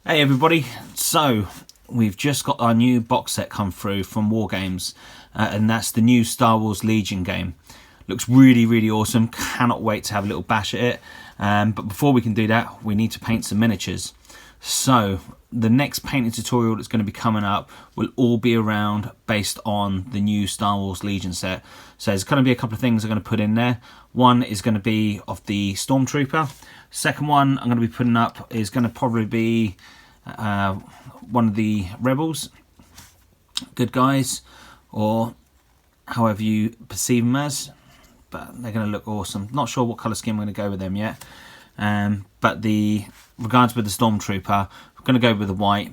Hey everybody, so we've just got our new box set come through from War Games, and that's the new Star Wars Legion game. Looks really awesome, cannot wait to have a little bash at it, but before we can do that we need to paint some miniatures. So the next painting tutorial that's going to be coming up will all be around based on the new Star Wars Legion set. So there's going to be a couple of things I'm going to put in there. One is going to be of the Stormtrooper. Second one I'm going to be putting up is going to probably be one of the rebels, good guys, or however you perceive them as, but they're going to look awesome. Not sure what colour scheme I'm going to go with them yet, but regards with the Stormtrooper, we're going to go with the white,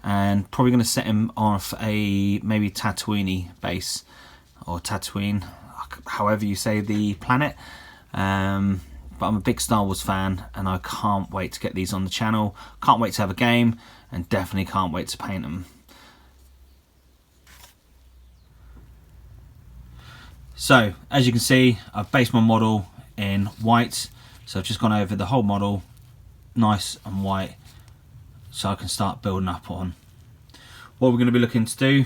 and probably going to set him off a maybe Tatooine base, or Tatooine, however you say the planet. But I'm a big Star Wars fan and I can't wait to get these on the channel. Can't wait to have a game, and definitely can't wait to paint them. So as you can see, I've based my model in white, so I've just gone over the whole model nice and white so I can start building up on. What we're going to be looking to do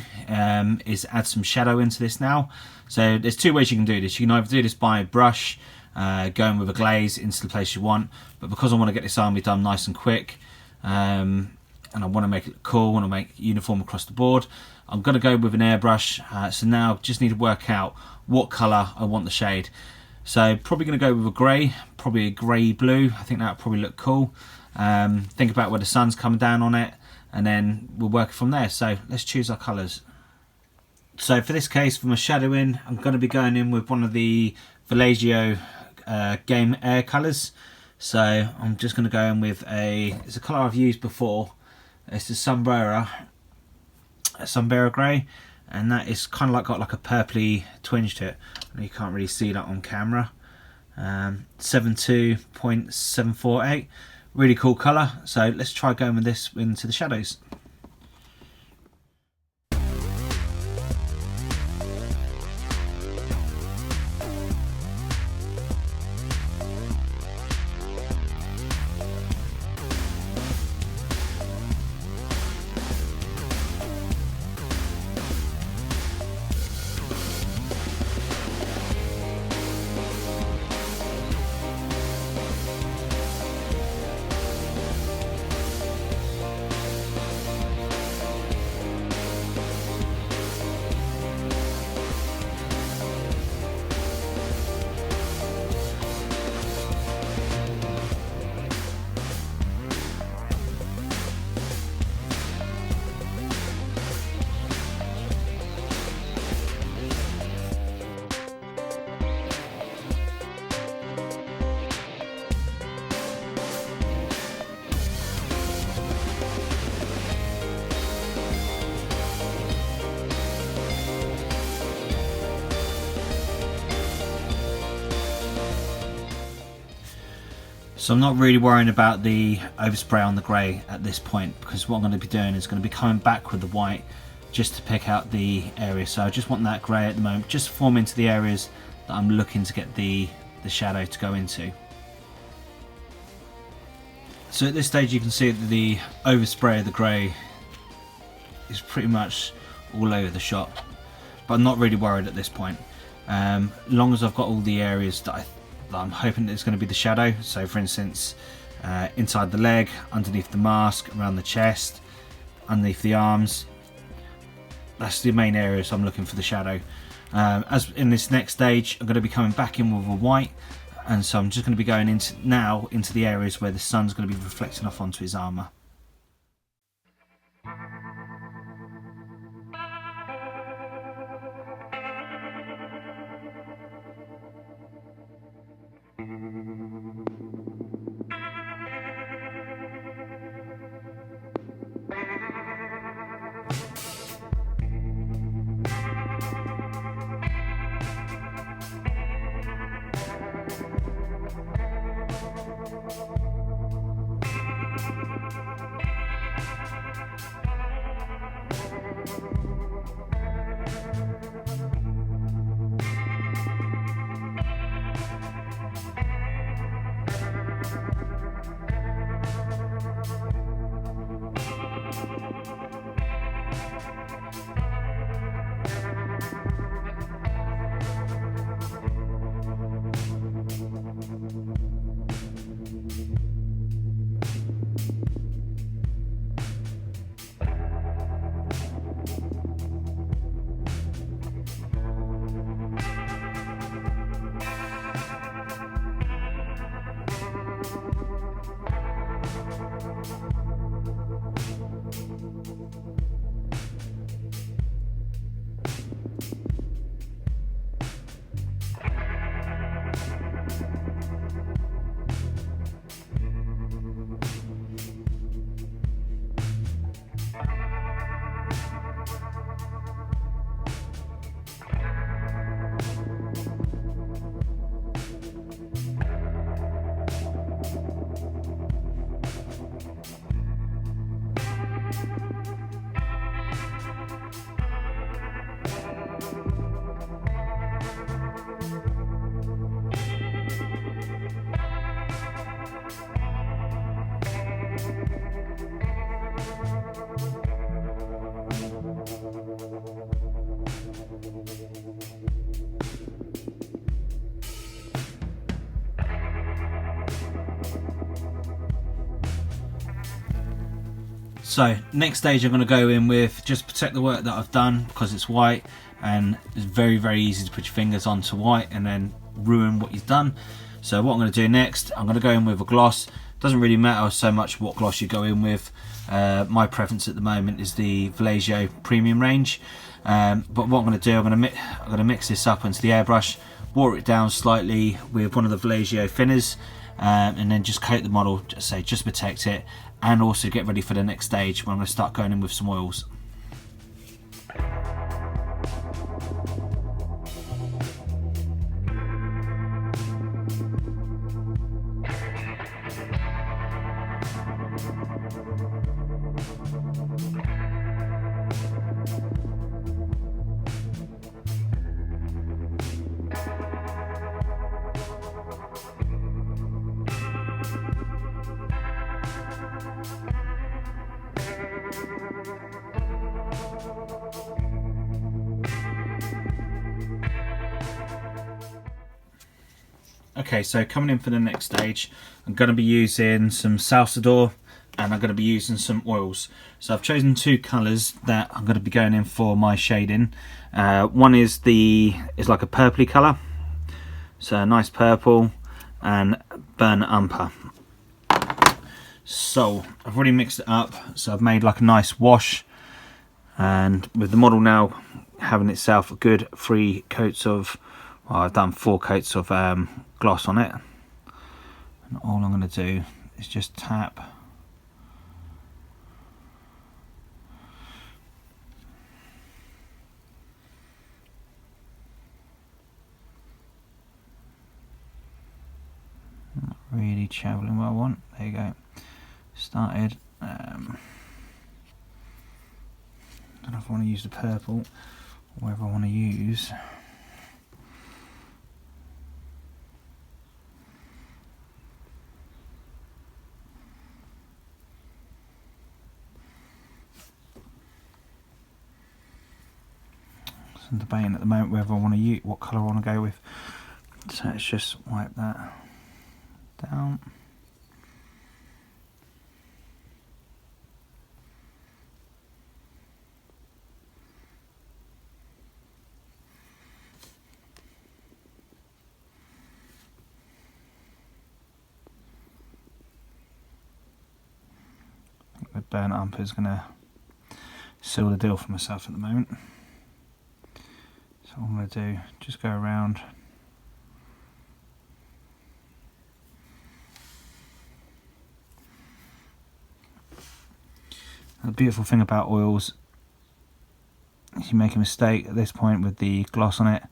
is add some shadow into this now. So there's two ways you can do this. You can either do this by brush, going with a glaze into the place you want, but because I want to get this army done nice and quick, and I want to make it look cool, I want to make it uniform across the board, I'm going to go with an airbrush. So now just need to work out what colour I want the shade. So probably going to go with a grey, probably a grey blue. I think that would probably look cool. Think about where the sun's coming down on it, and then we'll work from there. So let's choose our colours. So for this case, for my shadowing, I'm going to be going in with one of the Vallejo Game Air colours. So I'm just going to go in with it's a colour I've used before. It's the Sunbearer Grey, and that is kind of got like a purpley twinge to it. You can't really see that on camera. 72.748, really cool colour. So let's try going with this into the shadows. So I'm not really worrying about the overspray on the grey at this point, because what I'm going to be doing is going to be coming back with the white just to pick out the area. So I just want that grey at the moment just to form into the areas that I'm looking to get the shadow to go into. So at this stage you can see that the overspray of the grey is pretty much all over the shot, but I'm not really worried at this point. Long as I've got all the areas that I'm hoping it's going to be the shadow. So for instance, inside the leg, underneath the mask, around the chest, underneath the arms, that's the main areas I'm looking for the shadow. As in this next stage, I'm going to be coming back in with a white, and so I'm just going to be going into the areas where the sun's going to be reflecting off onto his armour. So next stage I'm going to go in with just protect the work that I've done, because it's white and it's very, very easy to put your fingers onto white and then ruin what you've done. So what I'm going to do next, I'm going to go in with a gloss. Doesn't really matter so much what gloss you go in with. My preference at the moment is the Vallejo Premium range. But what I'm going to do, I'm going to mix this up into the airbrush, water it down slightly with one of the Vallejo thinners, and then just coat the model, just protect it, and also get ready for the next stage when I'm going to start going in with some oils. Okay, so coming in for the next stage, I'm going to be using some Salsador and I'm going to be using some oils. So I've chosen two colours that I'm going to be going in for my shading. One is like a purpley colour, so a nice purple, and burnt umber. So I've already mixed it up, so I've made like a nice wash, and with the model now having itself a good 3 coats of, well, I've done 4 coats of gloss on it, and all I'm going to do is just tap not really travelling where I want. There you go. Started. I don't know if I want to use the purple or whether I want to use I'm debating at the moment whether I want to use what colour I want to go with. So let's just wipe that down. I think the burnt umber is going to seal the deal for myself at the moment. So what I'm going to do, just go around. The beautiful thing about oils, if you make a mistake at this point with the gloss on it,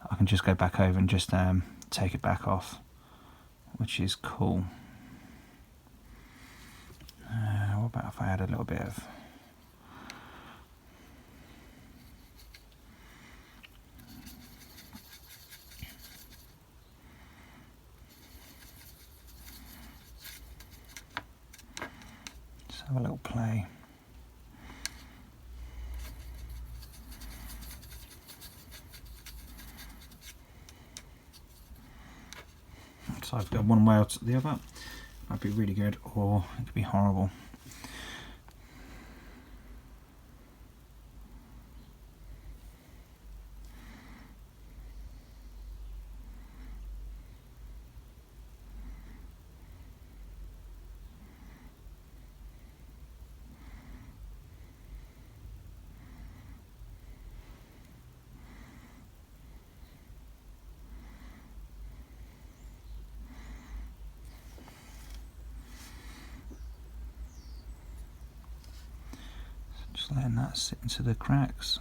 I can just go back over and just take it back off, which is cool. What about if I add a little bit of have a little play. So I've got one way out to the other. That'd be really good, or it could be horrible. Just letting that sit into the cracks.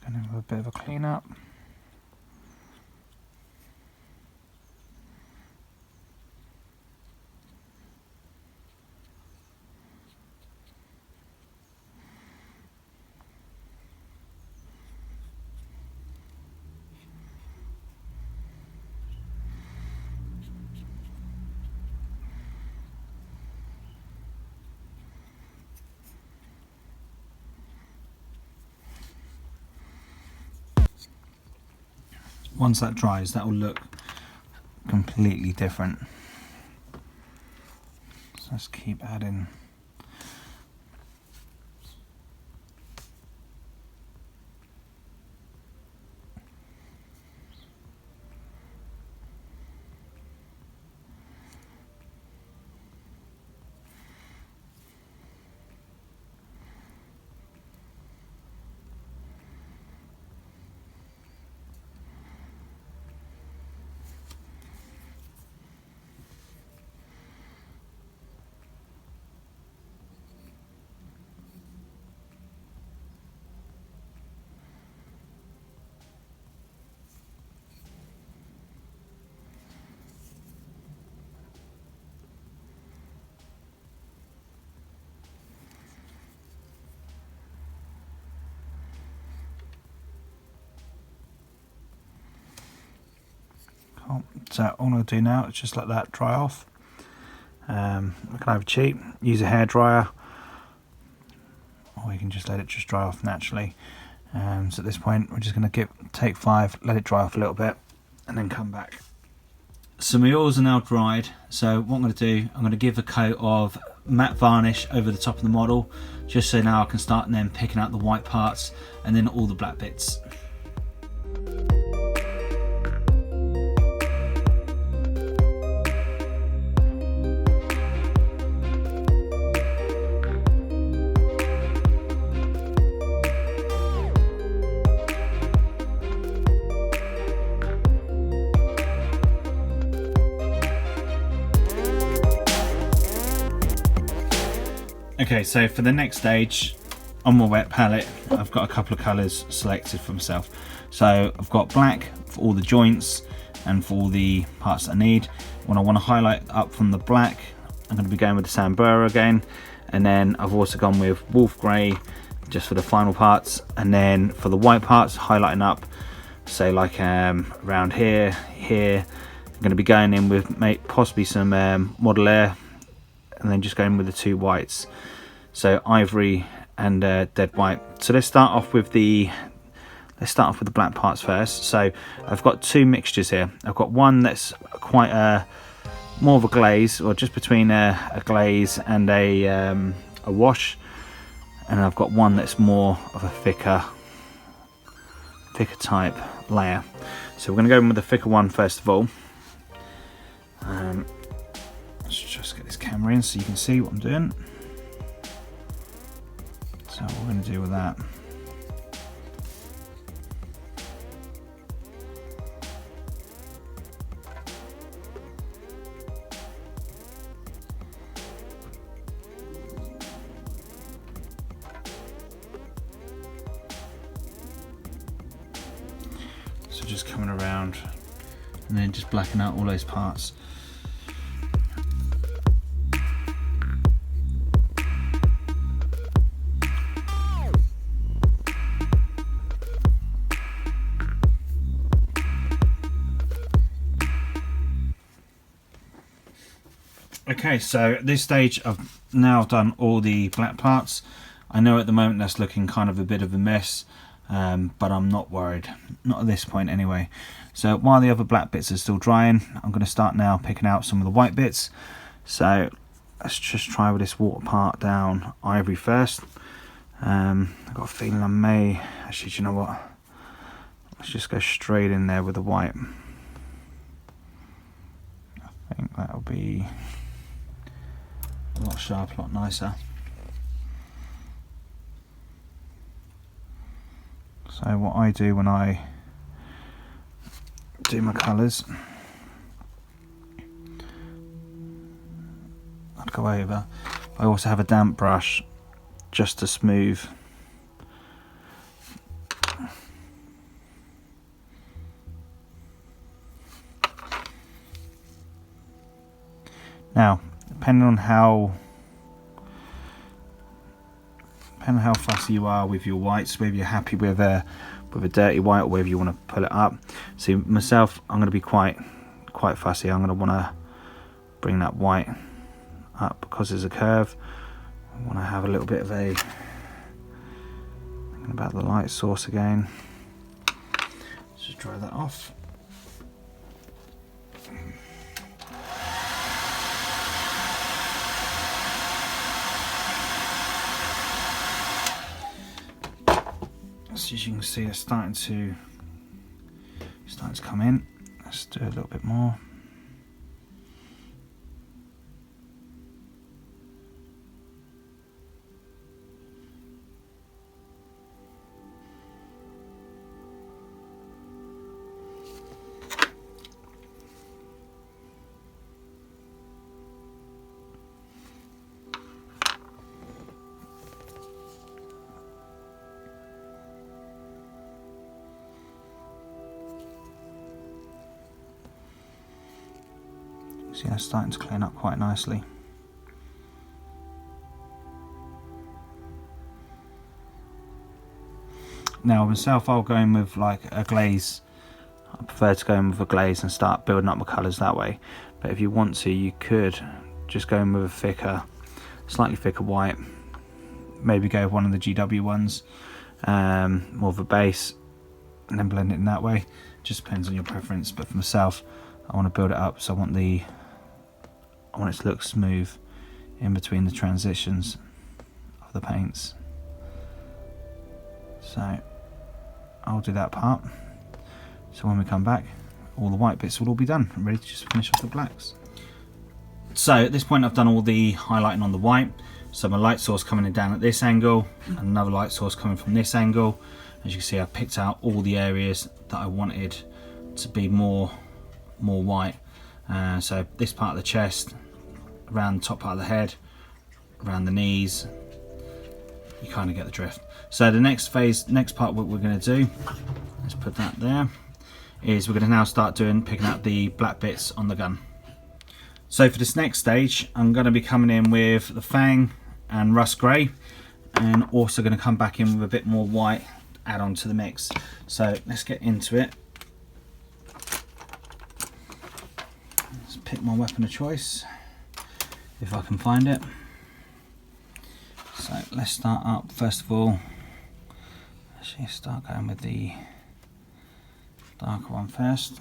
Going to have a bit of a clean up. Once that dries, that will look completely different. So let's keep adding. So all I'm going to do now is just let that dry off. I can either cheat, use a hairdryer, or you can just let it just dry off naturally. So at this point we're just going to take 5, let it dry off a little bit, and then come back. So my oils are now dried, so what I'm going to do, I'm going to give a coat of matte varnish over the top of the model, just so now I can start then picking out the white parts and then all the black bits. Okay, so for the next stage, on my wet palette, I've got a couple of colours selected for myself. So I've got black for all the joints and for all the parts that I need. When I want to highlight up from the black, I'm going to be going with the Sambura again. And then I've also gone with Wolf Grey just for the final parts. And then for the white parts, highlighting up, say like around here. I'm going to be going in with possibly some Model Air, and then just going with the 2 whites. So ivory and dead white. So let's start off with the black parts first. So I've got 2 mixtures here. I've got one that's quite more of a glaze, or just between a glaze and a wash, and I've got one that's more of a thicker type layer. So we're going to go in with the thicker one first of all. Let's just get this camera in so you can see what I'm doing. So what we're going to do with that, just coming around and then just blacking out all those parts. Okay, so at this stage I've now done all the black parts. I know at the moment that's looking kind of a bit of a mess, but I'm not worried, not at this point anyway. So while the other black bits are still drying, I'm going to start now picking out some of the white bits. So let's just try with this water part down ivory first. I've got a feeling I may, actually, do you know what, let's just go straight in there with the white. I think that'll be a lot sharper, a lot nicer. So what I do when I do my colours, I'd go over. I also have a damp brush just to smooth. Now, depending on how fussy you are with your whites, whether you're happy with a dirty white or whether you want to pull it up. See, myself, I'm going to be quite fussy. I'm going to want to bring that white up because there's a curve. I want to have a little bit of a, thinking about the light source again. Let's just dry that off. So as you can see, it's starting to come in. Let's do a little bit more. See, that's starting to clean up quite nicely. Now myself, I'll go in with like a glaze. I prefer to go in with a glaze and start building up my colours that way. But if you want to, you could just go in with a thicker, slightly thicker white. Maybe go with one of the GW ones, more of a base, and then blend it in that way. Just depends on your preference. But for myself, I want to build it up, so I want it to look smooth in between the transitions of the paints. So I'll do that part. So when we come back, all the white bits will all be done. I'm ready to just finish off the blacks. So at this point I've done all the highlighting on the white. So my light source coming in down at this angle, and another light source coming from this angle. As you can see, I picked out all the areas that I wanted to be more white. So this part of the chest, around the top part of the head, around the knees, you kind of get the drift. So the next part, what we're going to do, let's put that there, is we're going to now start picking out the black bits on the gun. So for this next stage, I'm going to be coming in with the Fang and Rust Grey, and also going to come back in with a bit more white, add on to the mix. So let's get into it. Let's pick my weapon of choice, if I can find it. So let's start up, first of all, actually start going with the darker one first.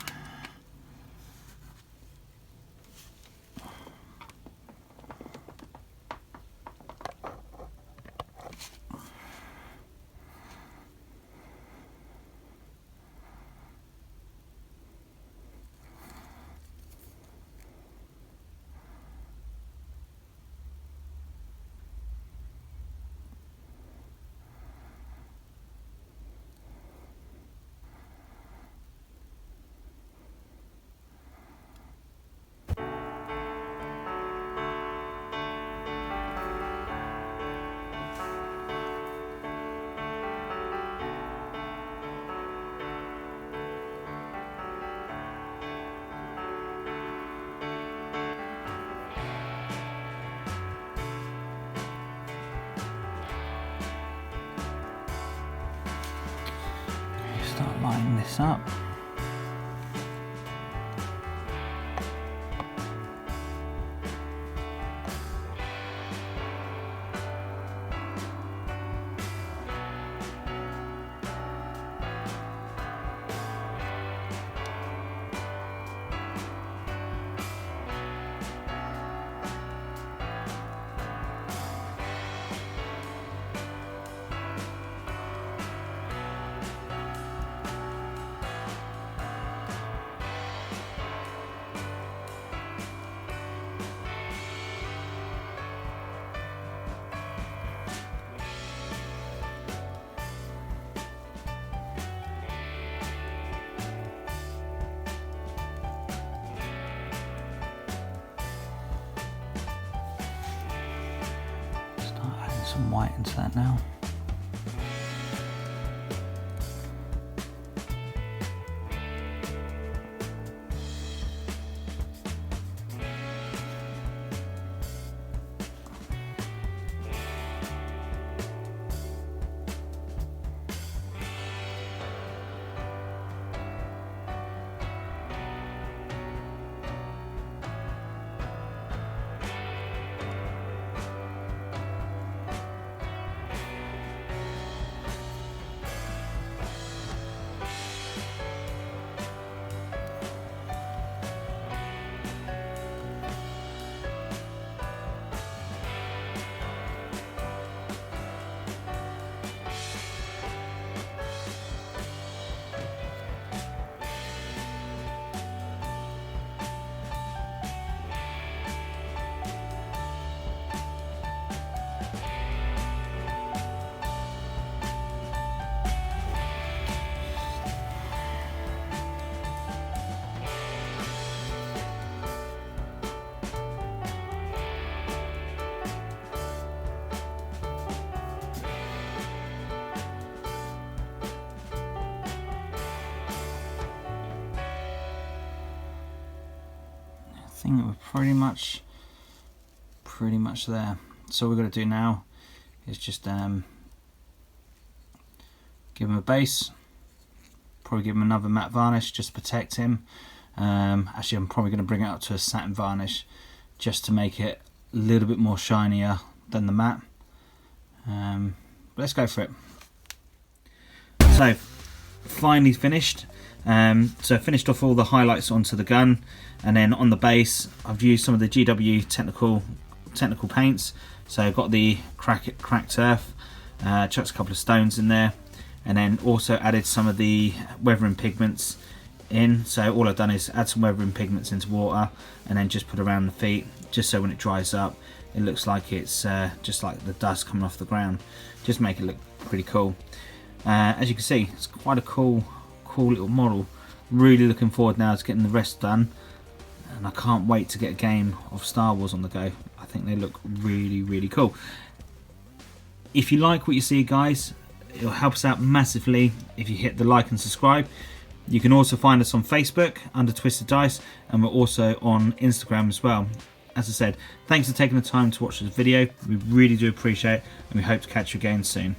Line this up. Some white into that now. I think we're pretty much there. So all we're going to do now is just give him a base, probably give him another matte varnish just to protect him. Actually, I'm probably going to bring it up to a satin varnish just to make it a little bit more shinier than the matte. But let's go for it. So finally finished. So finished off all the highlights onto the gun, and then on the base I've used some of the GW technical paints. So I've got the cracked earth, chucked a couple of stones in there, and then also added some of the weathering pigments in. So all I've done is add some weathering pigments into water and then just put around the feet, just so when it dries up it looks like it's just like the dust coming off the ground, just make it look pretty cool. As you can see, it's quite a cool little model. Really looking forward now to getting the rest done, and I can't wait to get a game of Star Wars on the go. I think they look really cool. If you like what you see, guys, it'll help us out massively if you hit the like and subscribe. You can also find us on Facebook under Twisted Dice, and we're also on Instagram as well. As I said, thanks for taking the time to watch this video. We really do appreciate it, and we hope to catch you again soon.